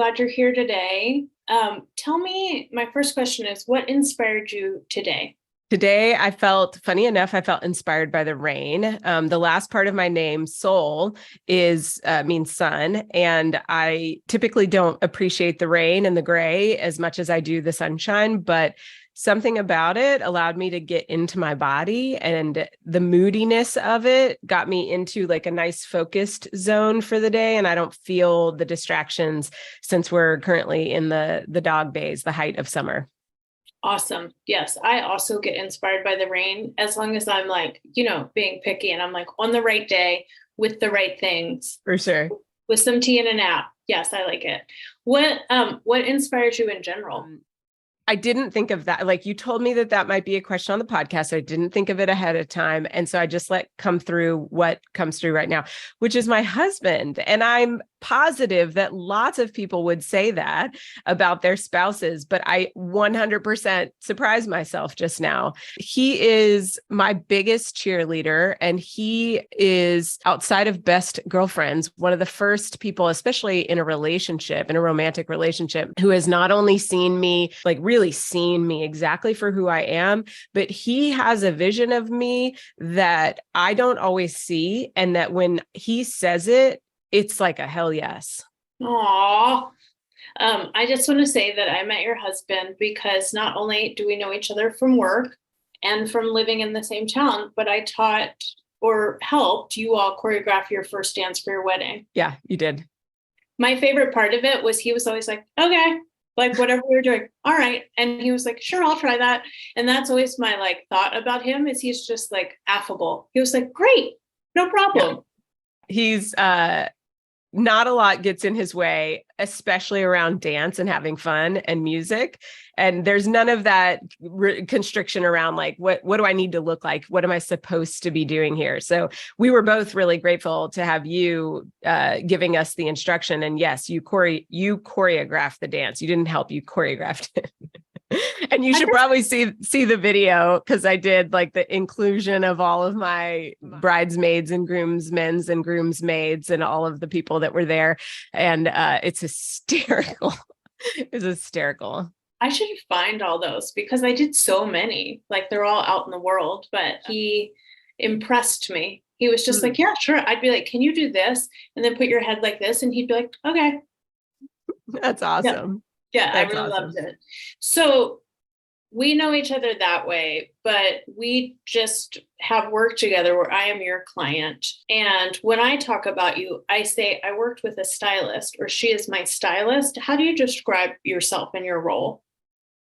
glad you're here today. Tell me, my first question is, what inspired you today? Today, funny enough, I felt inspired by the rain. The last part of my name, Sol, means sun. And I typically don't appreciate the rain and the gray as much as I do the sunshine, but something about it allowed me to get into my body, and the moodiness of it got me into like a nice focused zone for the day. And I don't feel the distractions since we're currently in the dog days, the height of summer. Awesome. Yes, I also get inspired by the rain as long as I'm like, being picky and I'm like on the right day with the right things. For sure. With some tea and a nap. Yes, I like it. What inspires you in general? I didn't think of that. Like, you told me that might be a question on the podcast. I didn't think of it ahead of time. And so I just let come through what comes through right now, which is my husband. And I'm positive that lots of people would say that about their spouses, but I 100% surprised myself just now. He is my biggest cheerleader, and he is, outside of best girlfriends, one of the first people, especially in a romantic relationship, who has not only seen me, like really seen me exactly for who I am, but he has a vision of me that I don't always see. And that when he says it, it's like a hell yes. Aw. I just want to say that I met your husband because not only do we know each other from work and from living in the same town, but I taught or helped you all choreograph your first dance for your wedding. Yeah, you did. My favorite part of it was he was always like, okay, like whatever we were doing. All right. And he was like, sure, I'll try that. And that's always my like thought about him, is he's just like affable. He was like, great, no problem. Yeah. He's, not a lot gets in his way, especially around dance and having fun and music. And there's none of that constriction around like, what do I need to look like? What am I supposed to be doing here? So we were both really grateful to have you giving us the instruction. And yes, you choreographed the dance. You didn't help, you choreographed it. And you should probably see the video, because I did like the inclusion of all of my bridesmaids and groomsmen and groomsmaids and all of the people that were there. And it's hysterical. It's hysterical. I should find all those because I did so many. Like they're all out in the world, but he impressed me. He was just like, yeah, sure. I'd be like, can you do this? And then put your head like this. And he'd be like, okay. That's awesome. Yeah, I really loved it. So we know each other that way, but we just have worked together where I am your client. And when I talk about you, I say I worked with a stylist, or she is my stylist. How do you describe yourself and your role?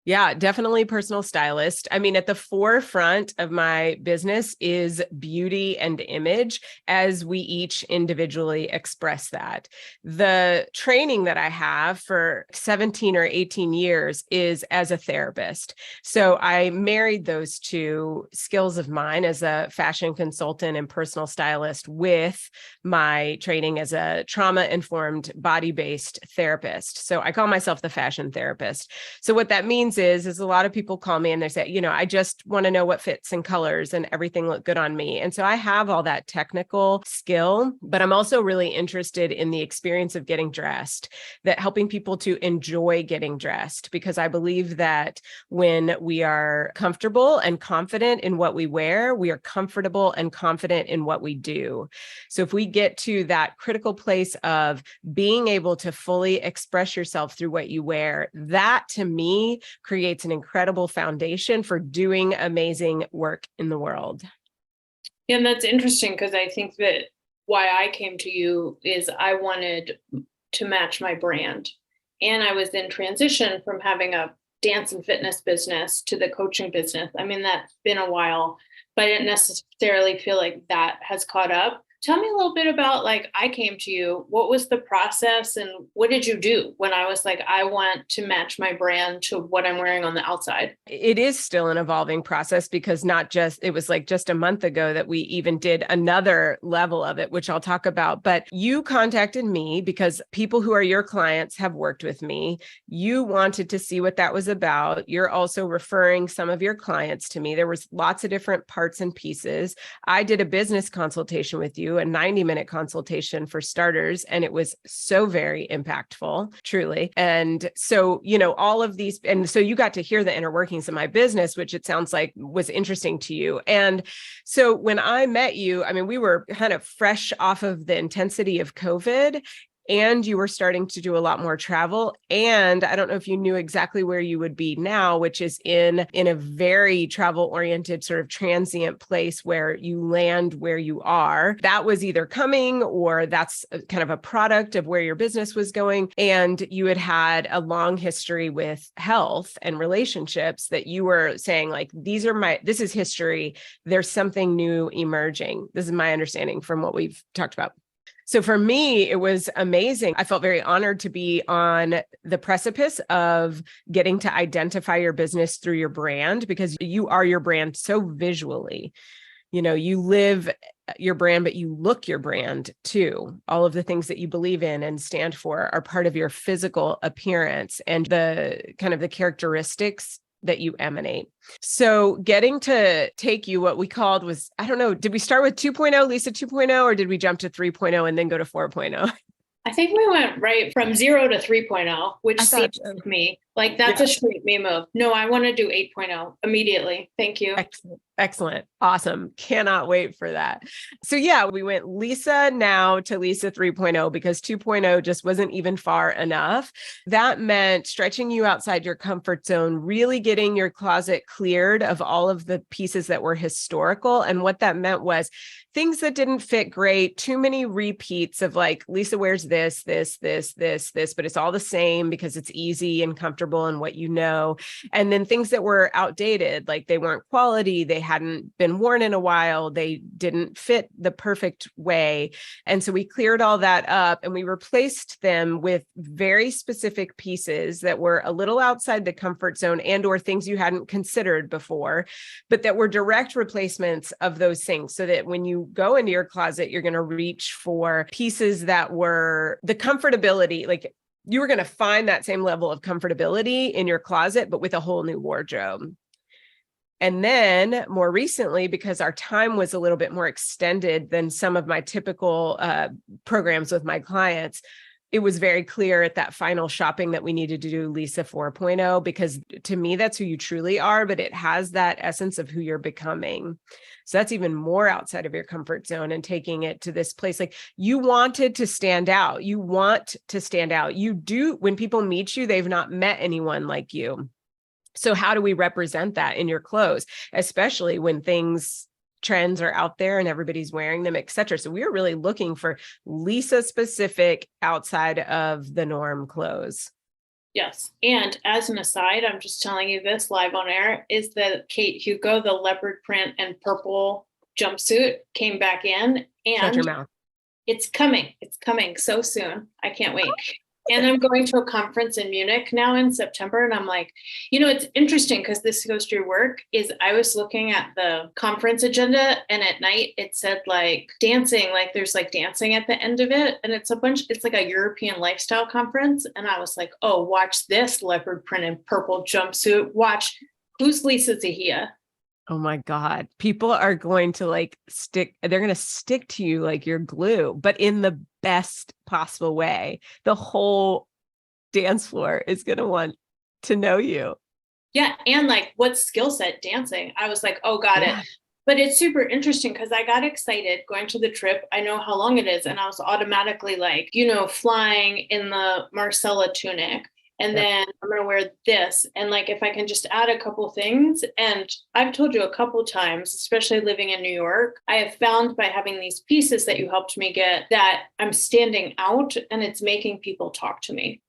Yeah, definitely personal stylist. I mean, at the forefront of my business is beauty and image, as we each individually express that. The training that I have for 17 or 18 years is as a therapist. So I married those two skills of mine as a fashion consultant and personal stylist with my training as a trauma-informed, body-based therapist. So I call myself the fashion therapist. So what that means is a lot of people call me and they say, I just want to know what fits and colors and everything look good on me. And so I have all that technical skill, but I'm also really interested in the experience of getting dressed, that helping people to enjoy getting dressed, because I believe that when we are comfortable and confident in what we wear, we are comfortable and confident in what we do. So if we get to that critical place of being able to fully express yourself through what you wear, that to me creates an incredible foundation for doing amazing work in the world. Yeah, and that's interesting, because I think that why I came to you is I wanted to match my brand. And I was in transition from having a dance and fitness business to the coaching business. I mean, that's been a while, but I didn't necessarily feel like that has caught up. Tell me a little bit about, like, I came to you. What was the process and what did you do when I was like, I want to match my brand to what I'm wearing on the outside? It is still an evolving process, because it was like just a month ago that we even did another level of it, which I'll talk about. But you contacted me because people who are your clients have worked with me. You wanted to see what that was about. You're also referring some of your clients to me. There was lots of different parts and pieces. I did a business consultation with you, you, a 90-minute consultation for starters. And it was so very impactful, truly. And so, all of these, and so you got to hear the inner workings of my business, which it sounds like was interesting to you. And so when I met you, I mean, we were kind of fresh off of the intensity of COVID, and you were starting to do a lot more travel. And I don't know if you knew exactly where you would be now, which is in a very travel oriented sort of transient place where you land where you are. That was either coming or that's kind of a product of where your business was going. And you had a long history with health and relationships that you were saying like, this is history. There's something new emerging. This is my understanding from what we've talked about. So for me, it was amazing. I felt very honored to be on the precipice of getting to identify your business through your brand, because you are your brand so visually. You live your brand, but you look your brand too. All of the things that you believe in and stand for are part of your physical appearance and the kind of the characteristics that you emanate. So getting to take you, what we called was, I don't know, did we start with 2.0, Lisa 2.0, or did we jump to 3.0 and then go to 4.0? I think we went right from 0 to 3.0, which seems to me like that's a straight me move. No, I want to do 8.0 immediately. Thank you. Excellent. Awesome. Cannot wait for that. So yeah, we went Lisa now to Lisa 3.0 because 2.0 just wasn't even far enough. That meant stretching you outside your comfort zone, really getting your closet cleared of all of the pieces that were historical. And what that meant was things that didn't fit great, too many repeats of like, Lisa wears this, but it's all the same because it's easy and comfortable and what you know. And then things that were outdated, like they weren't quality, they hadn't been worn in a while, they didn't fit the perfect way. And so we cleared all that up and we replaced them with very specific pieces that were a little outside the comfort zone and or things you hadn't considered before, but that were direct replacements of those things, so that when you go into your closet, you're going to reach for pieces that were the comfortability, like you were going to find that same level of comfortability in your closet, but with a whole new wardrobe. And then more recently, because our time was a little bit more extended than some of my typical programs with my clients, it was very clear at that final shopping that we needed to do Lisa 4.0, because to me, that's who you truly are, but it has that essence of who you're becoming. So that's even more outside of your comfort zone and taking it to this place. Like you wanted to stand out. You want to stand out. You do. When people meet you, they've not met anyone like you. So how do we represent that in your clothes, especially when trends are out there and everybody's wearing them, et cetera. So we were really looking for Lisa specific outside of the norm clothes. Yes. And as an aside, I'm just telling you this live on air, is that Kate Hugo, the leopard print and purple jumpsuit came back in, Shut your and mouth. it's coming. It's coming so soon. I can't wait. And I'm going to a conference in Munich now in September. And I'm like, it's interesting because this goes to your work, is I was looking at the conference agenda and at night it said like dancing, like there's like dancing at the end of it. And it's like a European lifestyle conference. And I was like, oh, watch this leopard print and purple jumpsuit. Watch who's Lisa Zahiya. Oh my God. People are going to they're going to stick to you like you're glue, but in the best possible way. The whole dance floor is going to want to know you. Yeah. And like what skill set dancing? I was like, oh, got it. But it's super interesting because I got excited going to the trip. I know how long it is. And I was automatically like, flying in the Marcella tunic. And then I'm going to wear this. And like, if I can just add a couple things, and I've told you a couple times, especially living in New York, I have found by having these pieces that you helped me get that I'm standing out and it's making people talk to me.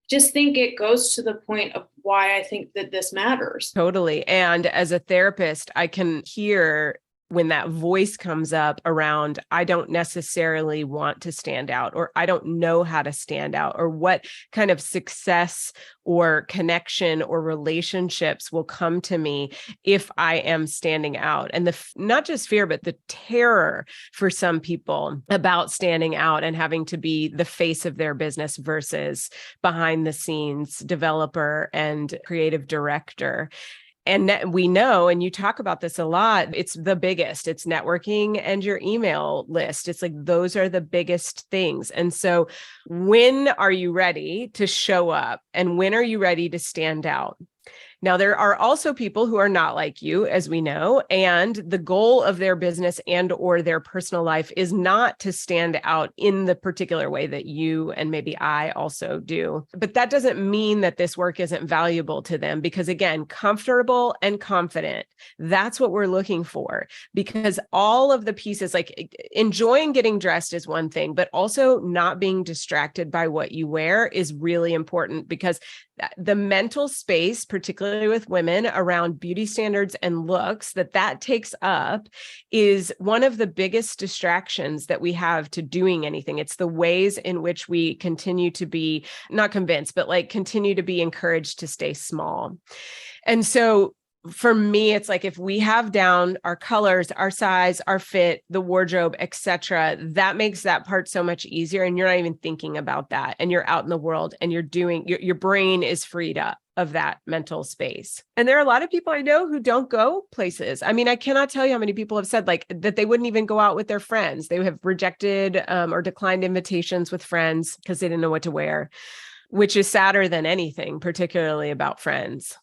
Just think it goes to the point of why I think that this matters. Totally. And as a therapist, I can hear when that voice comes up around, I don't necessarily want to stand out, or I don't know how to stand out, or what kind of success or connection or relationships will come to me if I am standing out. And not just fear, but the terror for some people about standing out and having to be the face of their business versus behind the scenes developer and creative director. And we know, and you talk about this a lot, it's the biggest. It's networking and your email list. It's like those are the biggest things. And so when are you ready to show up? And when are you ready to stand out? Now, there are also people who are not like you, as we know, and the goal of their business and or their personal life is not to stand out in the particular way that you and maybe I also do. But that doesn't mean that this work isn't valuable to them because, again, comfortable and confident, that's what we're looking for. Because all of the pieces, like enjoying getting dressed is one thing, but also not being distracted by what you wear is really important because the mental space, particularly with women around beauty standards and looks that takes up is one of the biggest distractions that we have to doing anything. It's the ways in which we continue to be not convinced, but like continue to be encouraged to stay small. And so for me, it's like if we have down our colors, our size, our fit, the wardrobe, etc., that makes that part so much easier. And you're not even thinking about that. And you're out in the world and you're doing, your brain is freed up of that mental space. And there are a lot of people I know who don't go places. I mean, I cannot tell you how many people have said like that they wouldn't even go out with their friends. They have rejected or declined invitations with friends because they didn't know what to wear, which is sadder than anything, particularly about friends.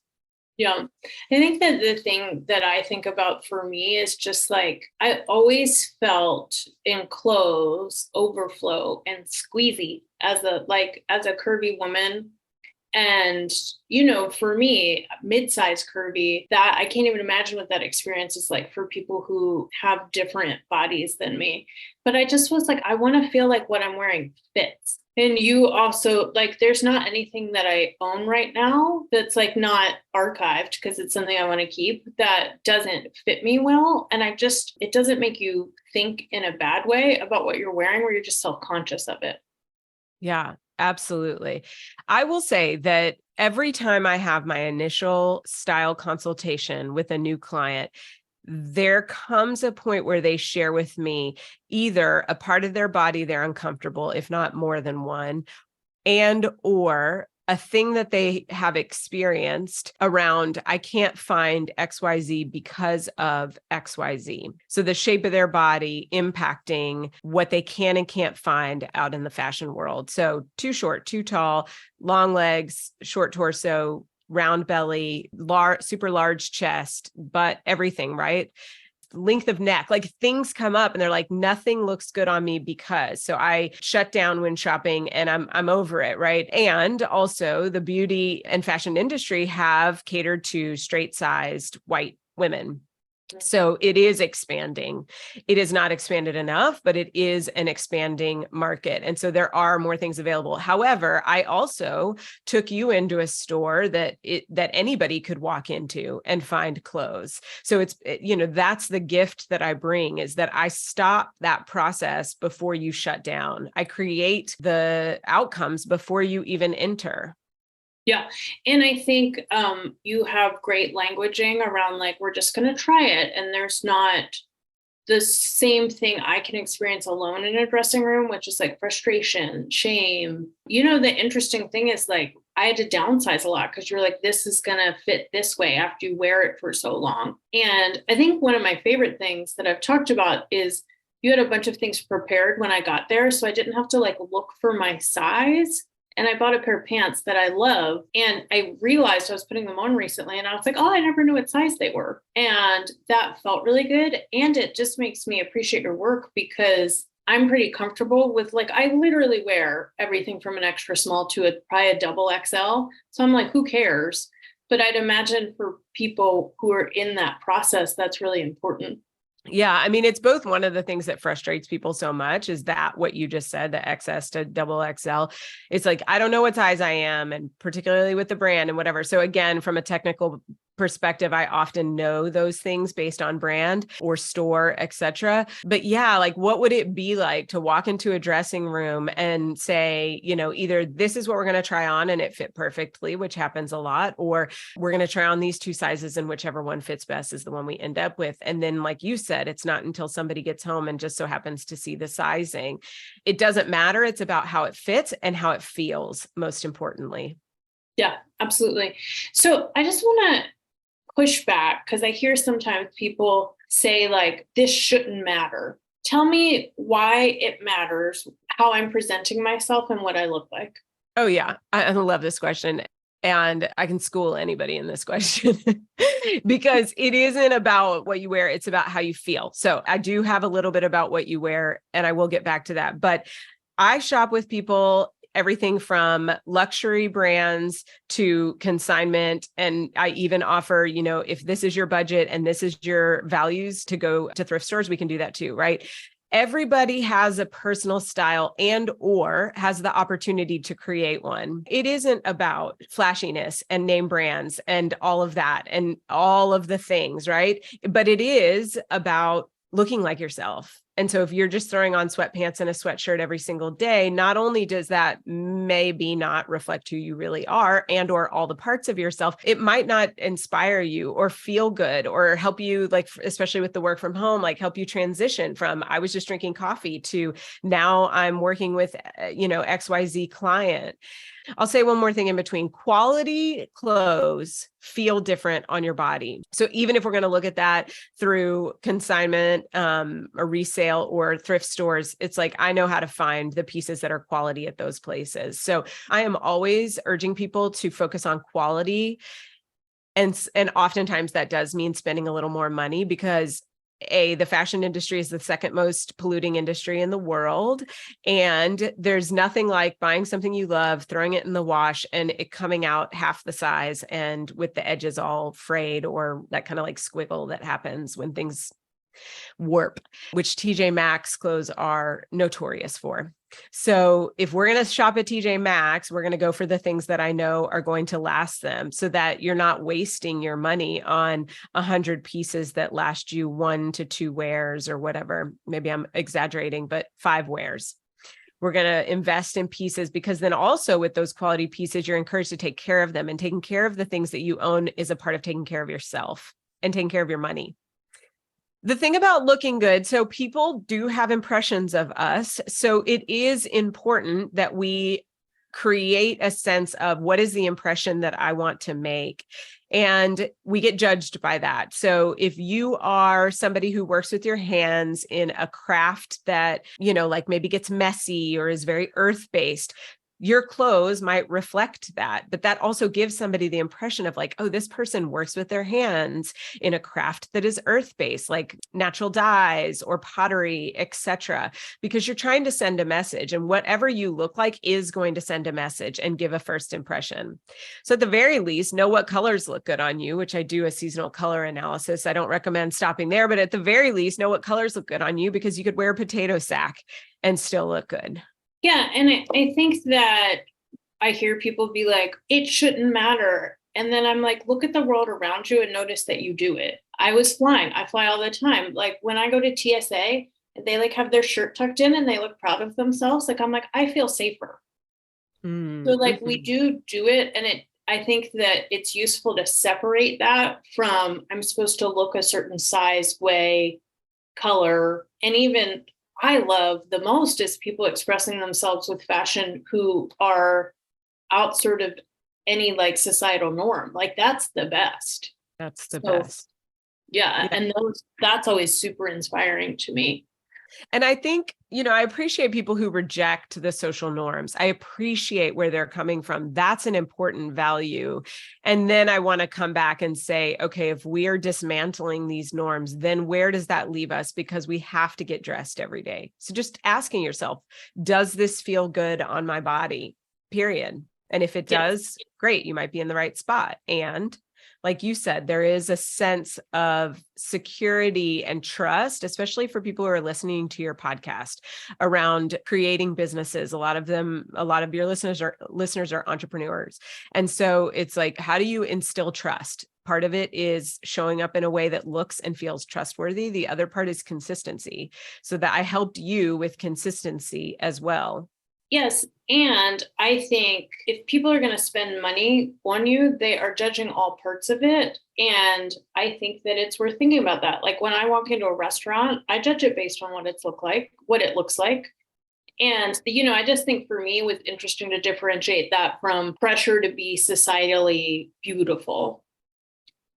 Yeah. I think that the thing that I think about for me is just like, I always felt in clothes overflow and squeezy as a curvy woman. And, for me, mid-size curvy, that I can't even imagine what that experience is like for people who have different bodies than me. But I just was like, I want to feel like what I'm wearing fits. And you also like, there's not anything that I own right now that's like not archived because it's something I want to keep that doesn't fit me well. And it doesn't make you think in a bad way about what you're wearing where you're just self-conscious of it. Yeah, absolutely. I will say that every time I have my initial style consultation with a new client, there comes a point where they share with me either a part of their body they're uncomfortable, if not more than one, and or a thing that they have experienced around, I can't find XYZ because of XYZ. So the shape of their body impacting what they can and can't find out in the fashion world. So too short, too tall, long legs, short torso, round belly, super large chest, butt, everything, right? Length of neck, like things come up and they're like, nothing looks good on me because. So I shut down when shopping and I'm over it, right? And also the beauty and fashion industry have catered to straight sized white women. So it is expanding. It is not expanded enough, but it is an expanding market. And so there are more things available. However, I also took you into a store that anybody could walk into and find clothes. So it's, that's the gift that I bring is that I stop that process before you shut down. I create the outcomes before you even enter. Yeah. And I think you have great languaging around like, we're just going to try it. And there's not the same thing I can experience alone in a dressing room, which is like frustration, shame. The interesting thing is like, I had to downsize a lot because you're like, this is going to fit this way after you wear it for so long. And I think one of my favorite things that I've talked about is you had a bunch of things prepared when I got there. So I didn't have to like look for my size. And I bought a pair of pants that I love. And I realized I was putting them on recently. And I was like, oh, I never knew what size they were. And that felt really good. And it just makes me appreciate your work because I'm pretty comfortable with like, I literally wear everything from an extra small to probably a double XL. So I'm like, who cares? But I'd imagine for people who are in that process, that's really important. Yeah. I mean, it's both one of the things that frustrates people so much is that what you just said, the XS to double XL. It's like, I don't know what size I am, and particularly with the brand and whatever. So again, from a technical perspective, I often know those things based on brand or store, etc. But yeah, like what would it be like to walk into a dressing room and say, either this is what we're going to try on and it fit perfectly, which happens a lot, or we're going to try on these two sizes and whichever one fits best is the one we end up with. And then, like you said, it's not until somebody gets home and just so happens to see the sizing. It doesn't matter. It's about how it fits and how it feels, most importantly. Yeah, absolutely. So I just want to pushback because I hear sometimes people say like, this shouldn't matter. Tell me why it matters, how I'm presenting myself and what I look like. Oh yeah. I love this question. And I can school anybody in this question because it isn't about what you wear. It's about how you feel. So I do have a little bit about what you wear, and I will get back to that. But I shop with people, everything from luxury brands to consignment. And I even offer, if this is your budget and this is your values to go to thrift stores, we can do that too, right? Everybody has a personal style and or has the opportunity to create one. It isn't about flashiness and name brands and all of that and all of the things, right? But it is about looking like yourself. And so if you're just throwing on sweatpants and a sweatshirt every single day, not only does that maybe not reflect who you really are and or all the parts of yourself, it might not inspire you or feel good or help you, like, especially with the work from home, like help you transition from I was just drinking coffee to now I'm working with, XYZ client. I'll say one more thing in between. Quality clothes feel different on your body. So even if we're going to look at that through consignment, or resale or thrift stores, it's like, I know how to find the pieces that are quality at those places. So I am always urging people to focus on quality. And oftentimes that does mean spending a little more money because the fashion industry is the second most polluting industry in the world. And there's nothing like buying something you love, throwing it in the wash and it coming out half the size and with the edges all frayed or that kind of like squiggle that happens when things warp, which TJ Maxx clothes are notorious for. So if we're going to shop at TJ Maxx, we're going to go for the things that I know are going to last them so that you're not wasting your money on 100 pieces that last you 1 to 2 wears or whatever. Maybe I'm exaggerating, but 5 wears. We're going to invest in pieces because then also with those quality pieces, you're encouraged to take care of them, and taking care of the things that you own is a part of taking care of yourself and taking care of your money. The thing about looking good, so people do have impressions of us. So it is important that we create a sense of what is the impression that I want to make. And we get judged by that. So if you are somebody who works with your hands in a craft that, like maybe gets messy or is very earth-based, your clothes might reflect that, but that also gives somebody the impression of like, oh, this person works with their hands in a craft that is earth-based, like natural dyes or pottery, etc. Because you're trying to send a message, and whatever you look like is going to send a message and give a first impression. So at the very least, know what colors look good on you, which I do a seasonal color analysis. I don't recommend stopping there, but at the very least, know what colors look good on you because you could wear a potato sack and still look good. Yeah. And I think that I hear people be like, it shouldn't matter. And then I'm like, look at the world around you and notice that you do it. I fly all the time. Like when I go to TSA, they like have their shirt tucked in and they look proud of themselves. Like I'm like, I feel safer. Mm-hmm. So like we do it. And I think that it's useful to separate that from I'm supposed to look a certain size, way, color, and even I love the most is people expressing themselves with fashion who are outside of any like societal norm. Like that's the best. That's the best. Yeah. And that's always super inspiring to me. And I think, I appreciate people who reject the social norms. I appreciate where they're coming from. That's an important value. And then I want to come back and say, okay, if we are dismantling these norms, then where does that leave us? Because we have to get dressed every day. So just asking yourself, does this feel good on my body? Period. And if it does, great, you might be in the right spot. And like you said, there is a sense of security and trust, especially for people who are listening to your podcast around creating businesses. A lot of your listeners are entrepreneurs. And so it's like, how do you instill trust? Part of it is showing up in a way that looks and feels trustworthy. The other part is consistency. So that I helped you with consistency as well. Yes. And I think if people are going to spend money on you, they are judging all parts of it. And I think that it's worth thinking about that. Like when I walk into a restaurant, I judge it based on what it looks like. And, I just think for me it was interesting to differentiate that from pressure to be societally beautiful.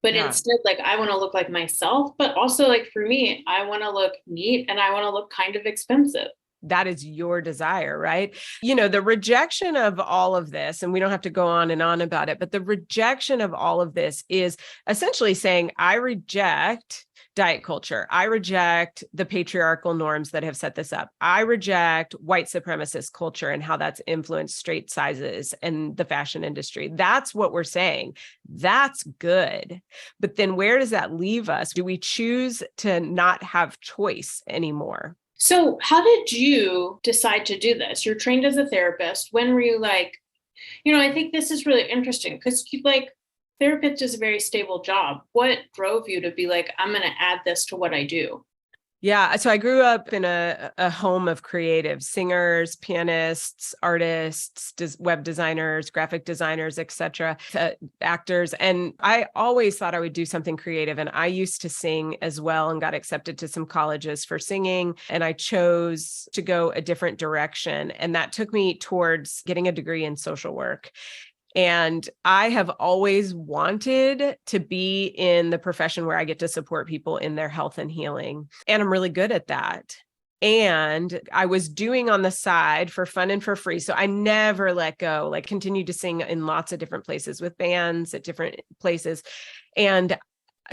But Yeah. instead, like, I want to look like myself, but also, like, for me, I want to look neat and I want to look kind of expensive. That is your desire, right? The rejection of all of this, and we don't have to go on and on about it, but the rejection of all of this is essentially saying, I reject diet culture. I reject the patriarchal norms that have set this up. I reject white supremacist culture and how that's influenced straight sizes and the fashion industry. That's what we're saying. That's good. But then where does that leave us? Do we choose to not have choice anymore? So, how did you decide to do this? You're trained as a therapist. When were you like, I think this is really interesting because like therapist is a very stable job. What drove you to be like, I'm going to add this to what I do? Yeah. So I grew up in a home of creatives, singers, pianists, artists, web designers, graphic designers, etc., actors. And I always thought I would do something creative. And I used to sing as well and got accepted to some colleges for singing. And I chose to go a different direction. And that took me towards getting a degree in social work. And I have always wanted to be in the profession where I get to support people in their health and healing. And I'm really good at that. And I was doing on the side for fun and for free. So I never let go, like continued to sing in lots of different places with bands at different places. And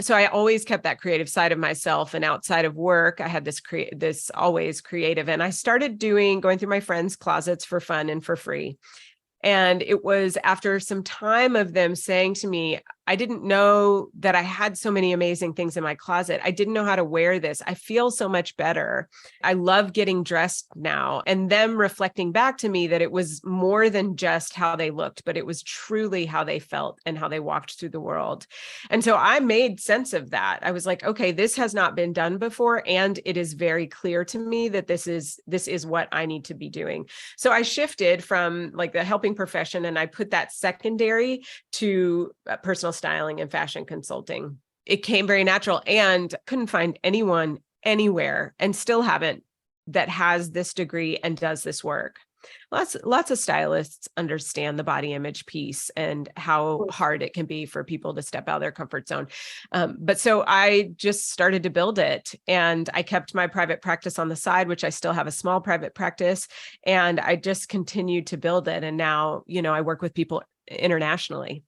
so I always kept that creative side of myself, and outside of work, I had this always creative. And I started going through my friends' closets for fun and for free. And it was after some time of them saying to me, I didn't know that I had so many amazing things in my closet. I didn't know how to wear this. I feel so much better. I love getting dressed now. And them reflecting back to me that it was more than just how they looked, but it was truly how they felt and how they walked through the world. And so I made sense of that. I was like, okay, this has not been done before. And it is very clear to me that this is what I need to be doing. So I shifted from like the helping profession, and I put that secondary to personal styling and fashion consulting. It came very natural, and couldn't find anyone anywhere, and still haven't, that has this degree and does this work. Lots of stylists understand the body image piece and how hard it can be for people to step out of their comfort zone. But so I just started to build it, and I kept my private practice on the side, which I still have a small private practice, and I just continued to build it. And now, I work with people internationally.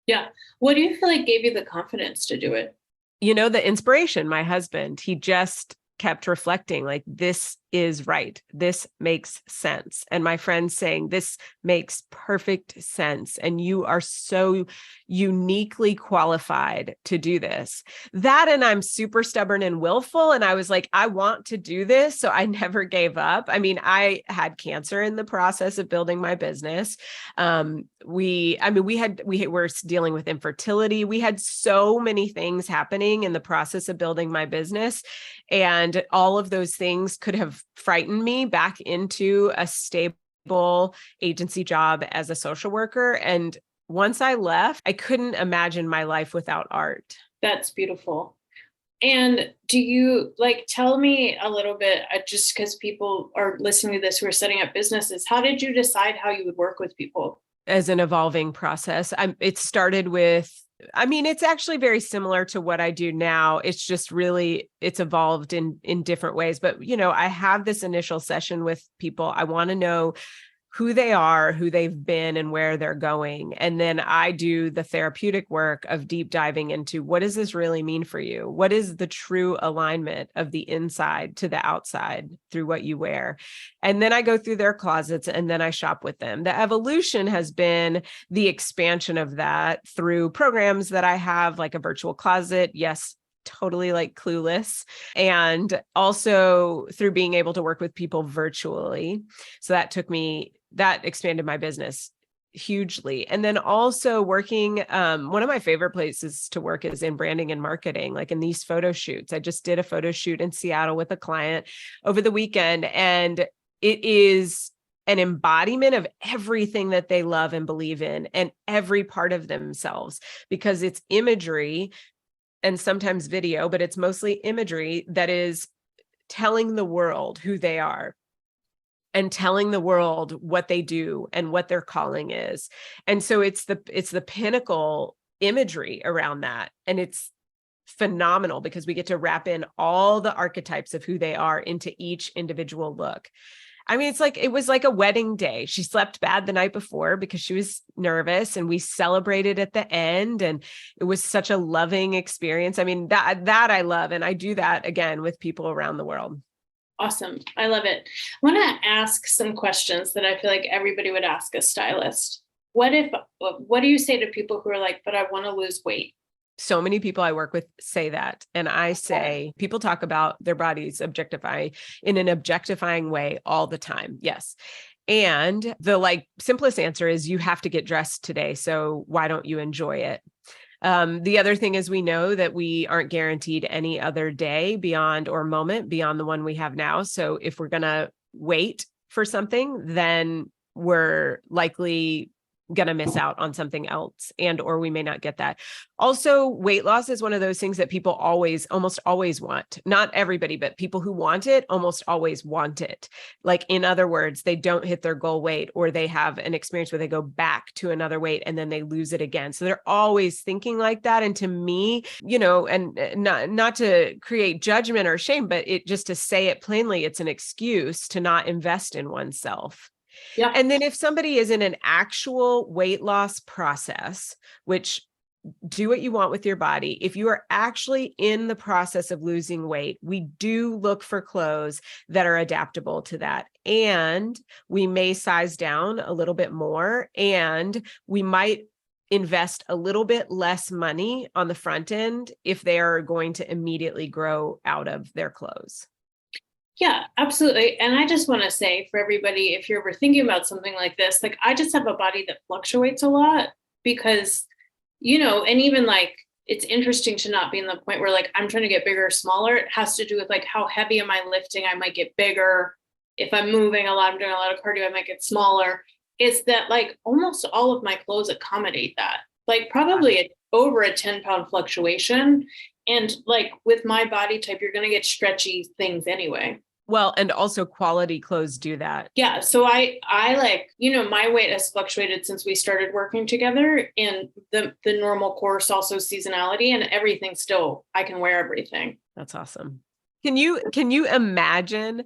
Yeah. What do you feel like gave you the confidence to do it? The inspiration, my husband, he just kept reflecting like, this is right. This makes sense. And my friends saying, this makes perfect sense. And you are so uniquely qualified to do this. That, and I'm super stubborn and willful. And I was like, I want to do this. So I never gave up. I mean, I had cancer in the process of building my business. We were dealing with infertility. We had so many things happening in the process of building my business. And all of those things could have frightened me back into a stable agency job as a social worker. And once I left, I couldn't imagine my life without art. That's beautiful. And do you tell me a little bit, just because people are listening to this who are setting up businesses, how did you decide how you would work with people? As an evolving process. It started with, it's actually very similar to what I do now. It's just really, it's evolved in different ways. But, I have this initial session with people. I want to know who they are, who they've been, and where they're going. And then I do the therapeutic work of deep diving into, what does this really mean for you? What is the true alignment of the inside to the outside through what you wear? And then I go through their closets, and then I shop with them. The evolution has been the expansion of that through programs that I have, like a virtual closet. Yes, totally like Clueless. And also through being able to work with people virtually. So that expanded my business hugely. And then also working, one of my favorite places to work is in branding and marketing, like in these photo shoots. I just did a photo shoot in Seattle with a client over the weekend, and it is an embodiment of everything that they love and believe in, and every part of themselves, because it's imagery and sometimes video, but it's mostly imagery that is telling the world who they are and telling the world what they do and what their calling is. And so it's the pinnacle imagery around that. And it's phenomenal because we get to wrap in all the archetypes of who they are into each individual look. I mean, it was like a wedding day. She slept bad the night before because she was nervous, and we celebrated at the end. And it was such a loving experience. I mean, that I love. And I do that again with people around the world. Awesome. I love it. I want to ask some questions that I feel like everybody would ask a stylist. What do you say to people who are like, but I want to lose weight? So many people I work with say that. And I say, people talk about their bodies in an objectifying way all the time. Yes. And the simplest answer is you have to get dressed today. So why don't you enjoy it? The other thing is we know that we aren't guaranteed any other day beyond or moment beyond the one we have now. So if we're going to wait for something, then we're likely going to miss out on something else, or we may not get that. Also, weight loss is one of those things that people almost always want. Not everybody, but people who want it almost always want it. Like, in other words, they don't hit their goal weight, or they have an experience where they go back to another weight and then they lose it again. So they're always thinking like that. And to me, and not to create judgment or shame, but just to say it plainly, it's an excuse to not invest in oneself. Yeah. And then if somebody is in an actual weight loss process, which, do what you want with your body, if you are actually in the process of losing weight, we do look for clothes that are adaptable to that. And we may size down a little bit more, and we might invest a little bit less money on the front end if they are going to immediately grow out of their clothes. Yeah, absolutely. And I just want to say for everybody, if you're ever thinking about something like this, like, I just have a body that fluctuates a lot because, and even it's interesting to not be in the point where I'm trying to get bigger or smaller. It has to do with how heavy am I lifting? I might get bigger. If I'm moving a lot, I'm doing a lot of cardio, I might get smaller. It's that almost all of my clothes accommodate that, probably over a 10-pound fluctuation. And with my body type, you're going to get stretchy things anyway. Well, and also quality clothes do that. Yeah. So I my weight has fluctuated since we started working together, and the normal course, also seasonality, and everything still, I can wear everything. That's awesome. Can you imagine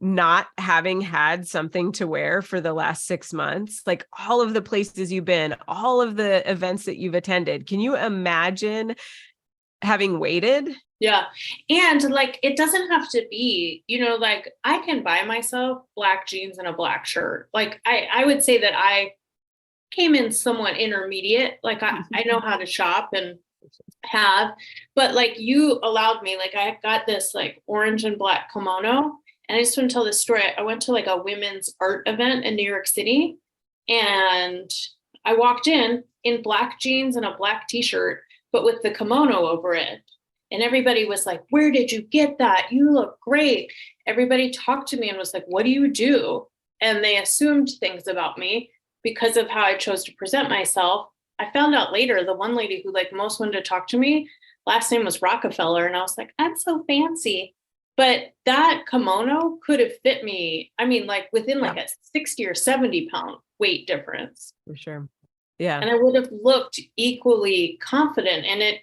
not having had something to wear for the last 6 months? Like, all of the places you've been, all of the events that you've attended. Can you imagine having waited? Yeah. And it doesn't have to be, I can buy myself black jeans and a black shirt. I would say that I came in somewhat intermediate. I know how to shop and but you allowed me, I got this orange and black kimono. And I just want to tell this story. I went to a women's art event in New York City, and I walked in black jeans and a black t-shirt, but with the kimono over it. And everybody was like, where did you get that? You look great. Everybody talked to me and was like, what do you do? And they assumed things about me because of how I chose to present myself. I found out later, the one lady who most wanted to talk to me, last name was Rockefeller. And I was like, I'm so fancy. But that kimono could have fit me. I mean, within a 60 or 70 pound weight difference. For sure. Yeah. And I would have looked equally confident in it,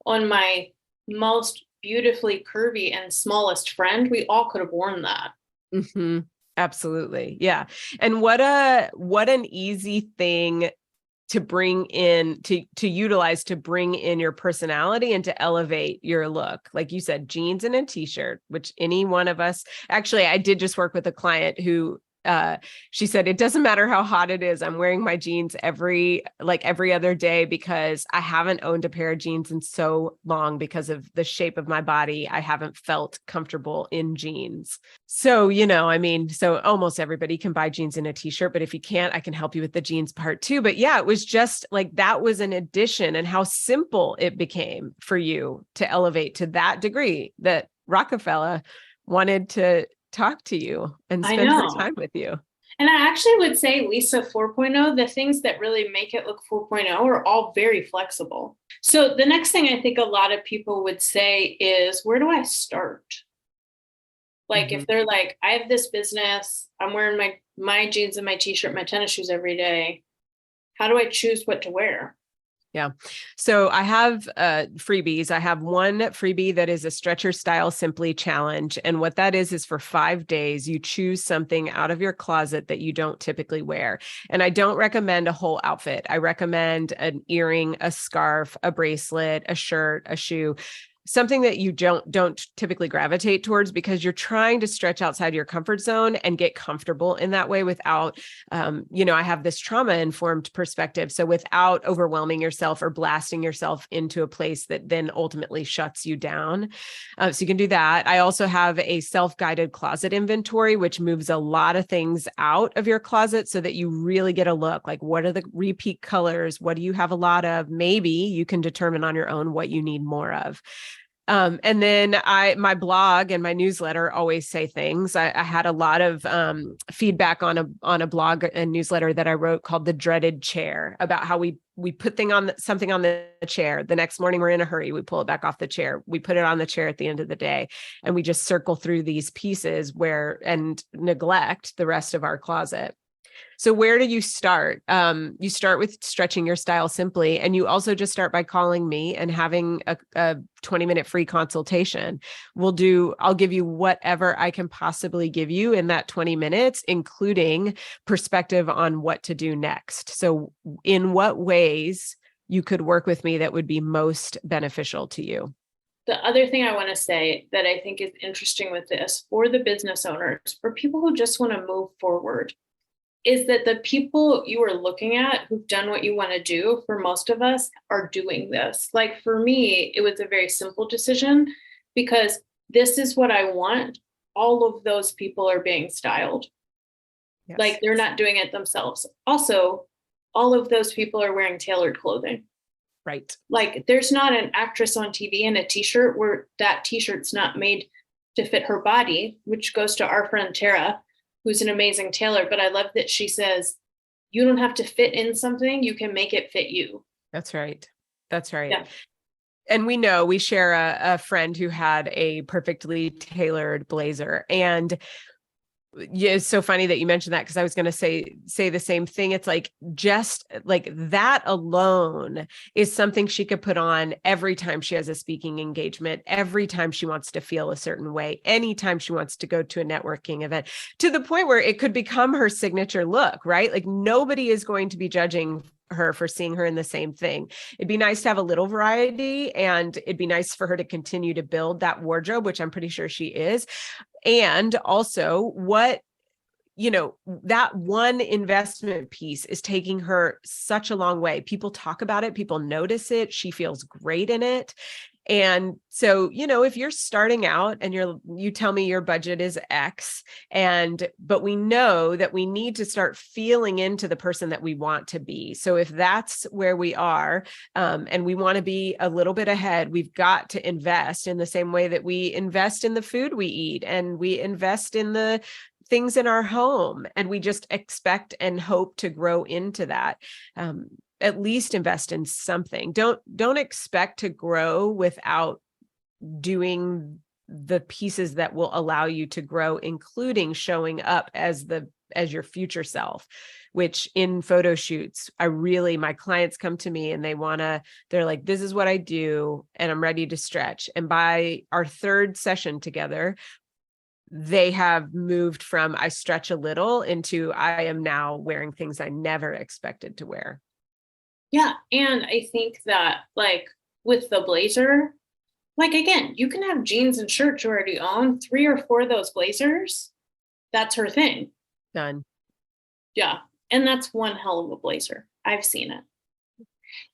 on my most beautifully curvy and smallest friend. We all could have worn that. Mm-hmm. Absolutely. Yeah. And what an easy thing to bring in, to utilize, to bring in your personality and to elevate your look. Like you said, jeans and a t-shirt, which any one of us, actually, I did just work with a client who she said, it doesn't matter how hot it is. I'm wearing my jeans every other day because I haven't owned a pair of jeans in so long because of the shape of my body. I haven't felt comfortable in jeans. So, so almost everybody can buy jeans and a t-shirt, but if you can't, I can help you with the jeans part too. But yeah, it was just that was an addition, and how simple it became for you to elevate to that degree that Rockefeller wanted to talk to you and spend some time with you. And I actually would say Lisa 4.0, the things that really make it look 4.0 are all very flexible. So the next thing I think a lot of people would say is, where do I start? If they're I have this business, I'm wearing my jeans and my t-shirt, my tennis shoes every day. How do I choose what to wear? Yeah. So I have freebies. I have one freebie that is a Stretch Your Style Simply challenge. And what that is for 5 days, you choose something out of your closet that you don't typically wear. And I don't recommend a whole outfit. I recommend an earring, a scarf, a bracelet, a shirt, a shoe, something that you don't typically gravitate towards, because you're trying to stretch outside your comfort zone and get comfortable in that way without, I have this trauma informed perspective. So without overwhelming yourself or blasting yourself into a place that then ultimately shuts you down. So you can do that. I also have a self-guided closet inventory, which moves a lot of things out of your closet so that you really get a look, like, what are the repeat colors? What do you have a lot of? Maybe you can determine on your own what you need more of. And then my blog and my newsletter always say things. I had a lot of feedback on a blog and newsletter that I wrote called The Dreaded Chair, about how we put something on the chair. The next morning we're in a hurry. We pull it back off the chair. We put it on the chair at the end of the day, and we just circle through these pieces and neglect the rest of our closet. So where do you start? You start with stretching your style simply, and you also just start by calling me and having a 20-minute free consultation. I'll give you whatever I can possibly give you in that 20 minutes, including perspective on what to do next. So in what ways you could work with me that would be most beneficial to you. The other thing I want to say that I think is interesting with this, for the business owners, for people who just want to move forward, is that the people you are looking at who've done what you want to do, for most of us, are doing this. Like for me, it was a very simple decision, because this is what I want. All of those people are being styled. Yes. Like they're not doing it themselves. Also, all of those people are wearing tailored clothing. Right. Like there's not an actress on TV in a t-shirt where that t-shirt's not made to fit her body, which goes to our friend Tara, who's an amazing tailor. But I love that she says, you don't have to fit in something, you can make it fit you. That's right. That's right. Yeah. And we share a friend who had a perfectly tailored blazer. And yeah, it's so funny that you mentioned that, because I was going to say the same thing. It's like, just like that alone is something she could put on every time she has a speaking engagement, every time she wants to feel a certain way, anytime she wants to go to a networking event, to the point where it could become her signature look, right? Like nobody is going to be judging her for seeing her in the same thing. It'd be nice to have a little variety, and it'd be nice for her to continue to build that wardrobe, which I'm pretty sure she is. And also that one investment piece is taking her such a long way. People talk about it, people notice it, she feels great in it. And so, if you're starting out and you tell me your budget is X, but we know that we need to start feeling into the person that we want to be. So if that's where we are, and we want to be a little bit ahead, we've got to invest in the same way that we invest in the food we eat, and we invest in the things in our home, and we just expect and hope to grow into that. At least invest in something. Don't expect to grow without doing the pieces that will allow you to grow, including showing up as your future self, which in photo shoots, my clients come to me and they're like, this is what I do, and I'm ready to stretch. And by our third session together, they have moved from I stretch a little into I am now wearing things I never expected to wear. Yeah. And I think that, like, with the blazer, like, again, you can have jeans and shirts you already own, 3 or 4 of those blazers. That's her thing. Done. Yeah. And that's one hell of a blazer. I've seen it.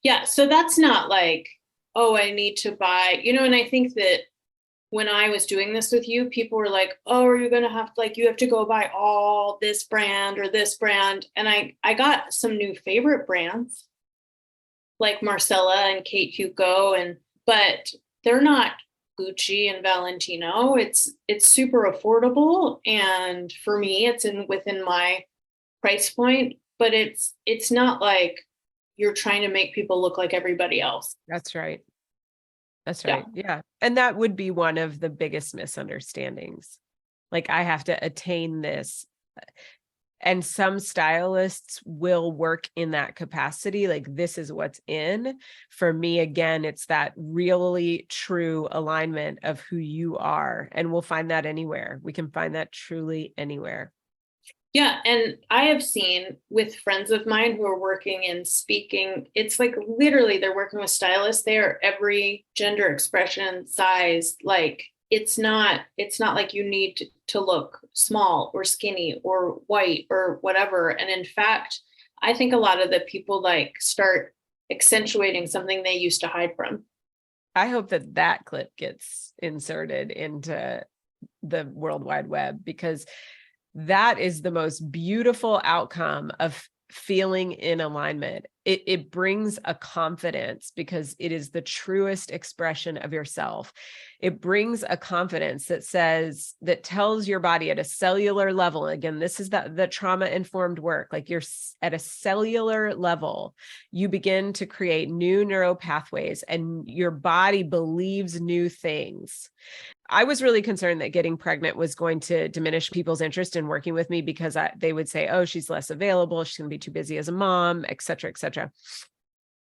Yeah. So that's not like, oh, I need to buy, and I think that when I was doing this with you, people were like, oh, are you going to have you have to go buy all this brand or this brand. And I got some new favorite brands, like Marcella and Kate Hugo, but they're not Gucci and Valentino. It's super affordable, and for me, it's within my price point. But it's not like you're trying to make people look like everybody else. That's right. That's right. Yeah. And that would be one of the biggest misunderstandings. Like, I have to attain this. And some stylists will work in that capacity. Like, this is what's in. For me, again, it's that really true alignment of who you are. And we'll find that anywhere. We can find that truly anywhere. Yeah. And I have seen with friends of mine who are working in speaking, it's like literally they're working with stylists. They are every gender expression, size, like it's not like you need to look small or skinny or white or whatever. And in fact, I think a lot of the people like start accentuating something they used to hide from. I hope that that clip gets inserted into the World Wide Web, because that is the most beautiful outcome of feeling in alignment. It brings a confidence because it is the truest expression of yourself. It brings a confidence that tells your body at a cellular level. Again, this is the trauma-informed work. Like, you're at a cellular level, you begin to create new neural pathways and your body believes new things. I was really concerned that getting pregnant was going to diminish people's interest in working with me, because they would say, oh, she's less available, she's going to be too busy as a mom, et cetera, et cetera.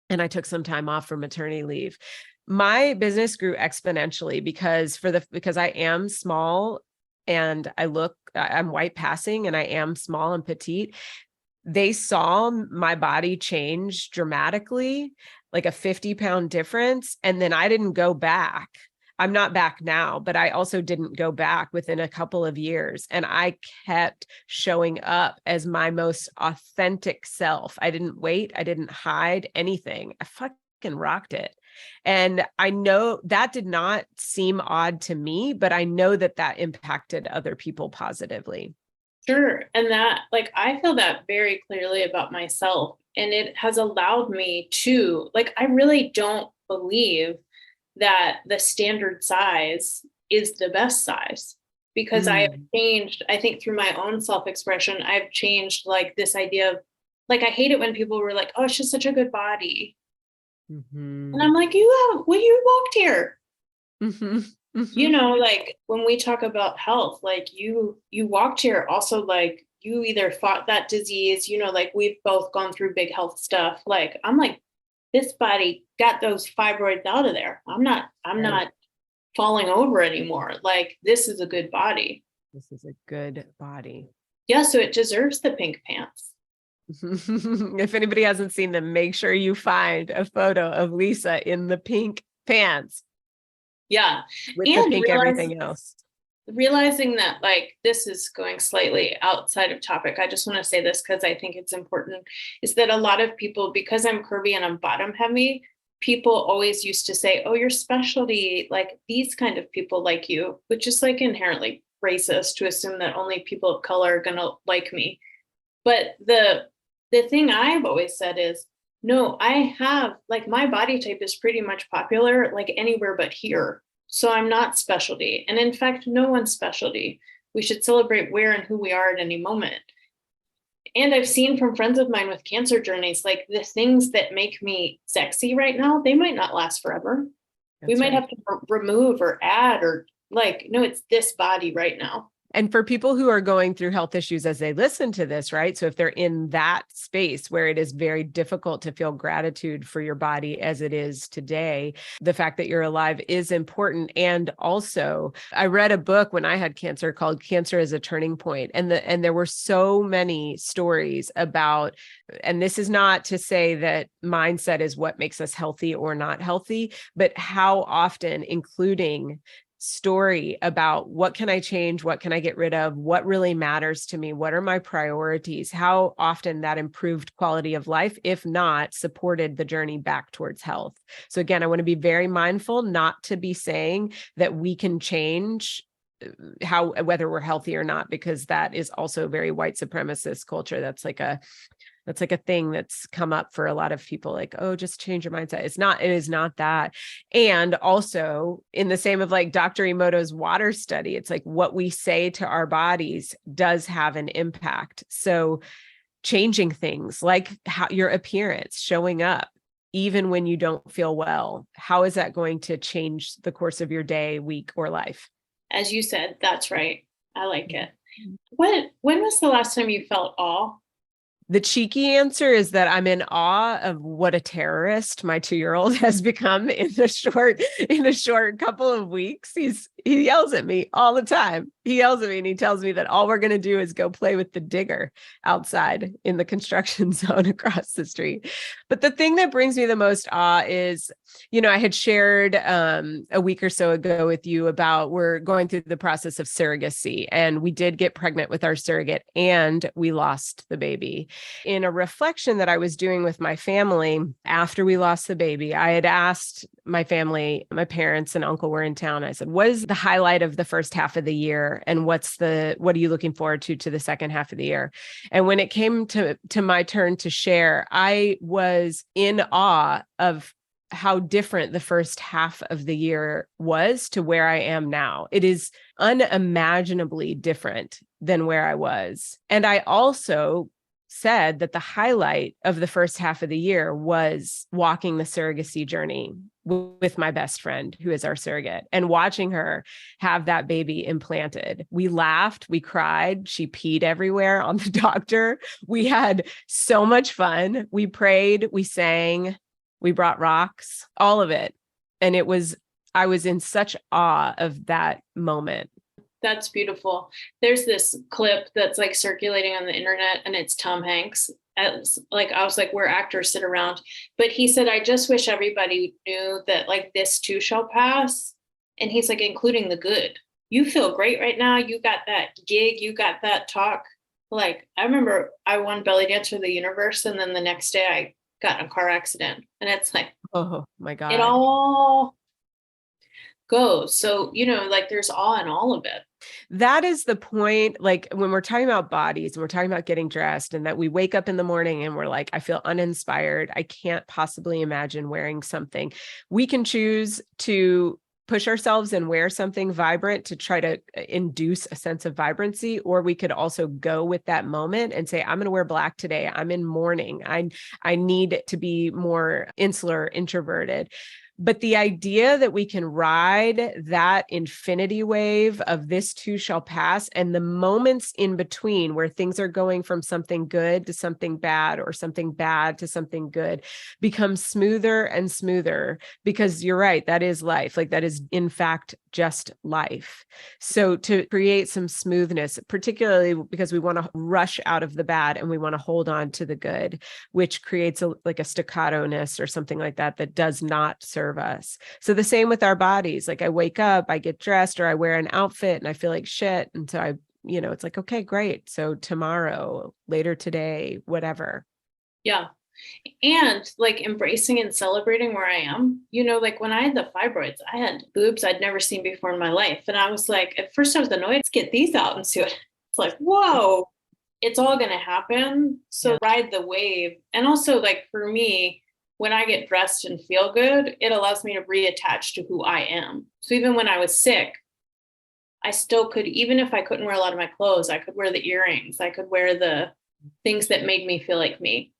And I took some time off for maternity leave. My business grew exponentially because I am small and I'm white passing and I am small and petite. They saw my body change dramatically, like a 50-pound difference. And then I didn't go back. I'm not back now, but I also didn't go back within a couple of years. And I kept showing up as my most authentic self. I didn't wait. I didn't hide anything. I fucking rocked it. And I know that did not seem odd to me, but I know that impacted other people positively. Sure. And that, like, I feel that very clearly about myself. And it has allowed me to, like, I really don't believe that the standard size is the best size, because I have changed, I think through my own self-expression, I've changed like this idea of, like, I hate it when people were like, oh, it's just such a good body. Mm-hmm. And I'm like, you walked here. Mm-hmm. You know, like when we talk about health, like you walked here also, like you either fought that disease, you know, like we've both gone through big health stuff. Like, I'm like, this body got those fibroids out of there. I'm not falling over anymore. Like, this is a good body. This is a good body. Yeah. So it deserves the pink pants. If anybody hasn't seen them, make sure you find a photo of Lisa in the pink pants. Yeah. With the pink everything else. Realizing that, like, this is going slightly outside of topic. I just want to say this because I think it's important, is that a lot of people, because I'm curvy and I'm bottom heavy, people always used to say, oh, your specialty, like these kind of people like you, which is like inherently racist to assume that only people of color are going to like me. But the thing I've always said is, no, I have, like, my body type is pretty much popular, like anywhere but here. So I'm not specialty. And in fact, no one's specialty. We should celebrate where and who we are at any moment. And I've seen from friends of mine with cancer journeys, like the things that make me sexy right now, they might not last forever. We might have to remove or add, or like, no, it's this body right now. And for people who are going through health issues as they listen to this, right? So if they're in that space where it is very difficult to feel gratitude for your body as it is today, the fact that you're alive is important. And also, I read a book when I had cancer called Cancer as a Turning Point. And there were so many stories about, and this is not to say that mindset is what makes us healthy or not healthy, but how often, including story about what can I change? What can I get rid of? What really matters to me? What are my priorities? How often that improved quality of life, if not supported the journey back towards health. So again, I want to be very mindful not to be saying that we can change whether we're healthy or not, because that is also very white supremacist culture. That's like a thing that's come up for a lot of people, like, oh, just change your mindset. It is not that. And also in the same of like Dr. Emoto's water study, it's like what we say to our bodies does have an impact. So changing things like your appearance, showing up, even when you don't feel well, how is that going to change the course of your day, week, or life? As you said, that's right. I like it. When was the last time you felt awe? The cheeky answer is that I'm in awe of what a terrorist my 2-year-old has become in a short couple of weeks. He yells at me all the time. He yells at me and he tells me that all we're going to do is go play with the digger outside in the construction zone across the street. But the thing that brings me the most awe is, I had shared a week or so ago with you about we're going through the process of surrogacy, and we did get pregnant with our surrogate and we lost the baby. In a reflection that I was doing with my family after we lost the baby, I had asked my family, my parents and uncle were in town. I said, what is the highlight of the first half of the year? And what are you looking forward to the second half of the year? And when it came to my turn to share, I was in awe of how different the first half of the year was to where I am now. It is unimaginably different than where I was. And I also said that the highlight of the first half of the year was walking the surrogacy journey with my best friend, who is our surrogate, and watching her have that baby implanted. We laughed, we cried, she peed everywhere on the doctor. We had so much fun. We prayed, we sang, we brought rocks, all of it. And I was in such awe of that moment. That's beautiful. There's this clip that's like circulating on the internet, and it's Tom Hanks. I was like, where actors sit around. But he said, I just wish everybody knew that like this too shall pass. And he's like, including the good. You feel great right now. You got that gig, you got that talk. Like, I remember I won Belly Dancer of the Universe, and then the next day I got in a car accident. And it's like, oh my God. It all goes. So, like there's awe in all of it. That is the point. Like when we're talking about bodies and we're talking about getting dressed, and that we wake up in the morning and we're like, I feel uninspired. I can't possibly imagine wearing something. We can choose to push ourselves and wear something vibrant to try to induce a sense of vibrancy, or we could also go with that moment and say, I'm going to wear black today. I'm in mourning. I need to be more insular, introverted. But the idea that we can ride that infinity wave of this too shall pass, and the moments in between where things are going from something good to something bad, or something bad to something good, become smoother and smoother, because you're right, that is life. Like that is in fact just life. So to create some smoothness, particularly because we want to rush out of the bad and we want to hold on to the good, which creates like a staccato-ness or something like that that does not serve us. So the same with our bodies. Like I wake up, I get dressed, or I wear an outfit and I feel like shit. And so it's like, okay, great. So tomorrow, later today, whatever. Yeah. And like embracing and celebrating where I am, like when I had the fibroids, I had boobs I'd never seen before in my life. And I was like, at first I was annoyed, let's get these out and see what it's like. Whoa, it's all going to happen. So ride the wave. And also like for me, when I get dressed and feel good, it allows me to reattach to who I am. So even when I was sick, I still could, even if I couldn't wear a lot of my clothes, I could wear the earrings. I could wear the things that made me feel like me.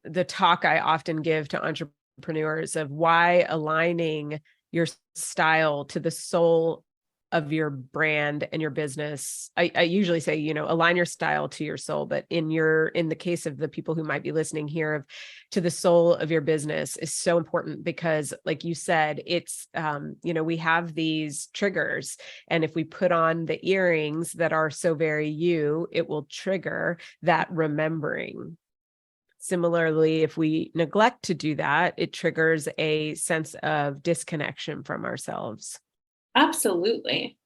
The talk I often give to entrepreneurs of why aligning your style to the soul of your brand and your business. I usually say, align your style to your soul, but in the case of the people who might be listening here, to the soul of your business is so important, because like you said, it's, we have these triggers, and if we put on the earrings that are so very you, it will trigger that remembering. Similarly, if we neglect to do that, it triggers a sense of disconnection from ourselves. Absolutely.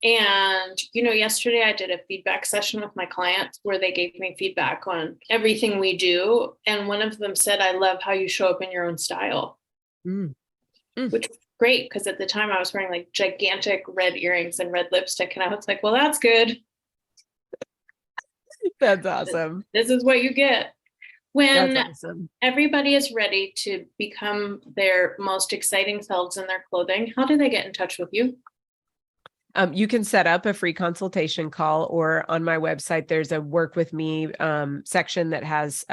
And, yesterday I did a feedback session with my clients where they gave me feedback on everything we do. And one of them said, I love how you show up in your own style, which was great, because at the time I was wearing like gigantic red earrings and red lipstick. And I was like, well, that's good. That's awesome. This is what you get. When awesome. Everybody is ready to become their most exciting selves in their clothing, how do they get in touch with you? You can set up a free consultation call, or on my website, there's a work with me section that has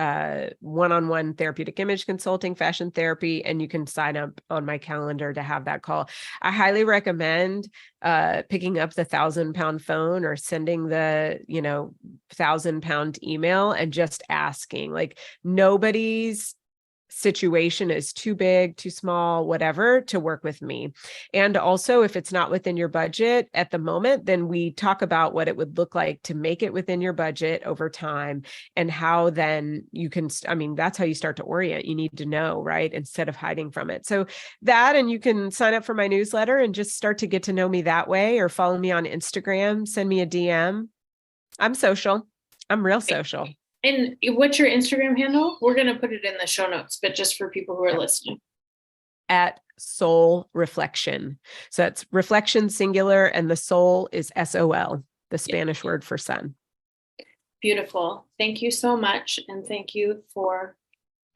one-on-one therapeutic image consulting, fashion therapy, and you can sign up on my calendar to have that call. I highly recommend picking up the 1,000-pound phone or sending the 1,000-pound email and just asking. Like, nobody's situation is too big, too small, whatever, to work with me. And also, if it's not within your budget at the moment, then we talk about what it would look like to make it within your budget over time, and how then you can, that's how you start to orient. You need to know, right? Instead of hiding from it. So that, and you can sign up for my newsletter and just start to get to know me that way, or follow me on Instagram, send me a DM. I'm social. I'm real social. And what's your Instagram handle? We're going to put it in the show notes, but just for people who are listening. At Soul Reflection. So that's reflection singular, and the soul is SOL, the Spanish word for sun. Beautiful. Thank you so much. And thank you for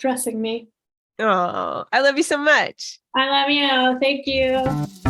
dressing me. Oh, I love you so much. I love you. Thank you.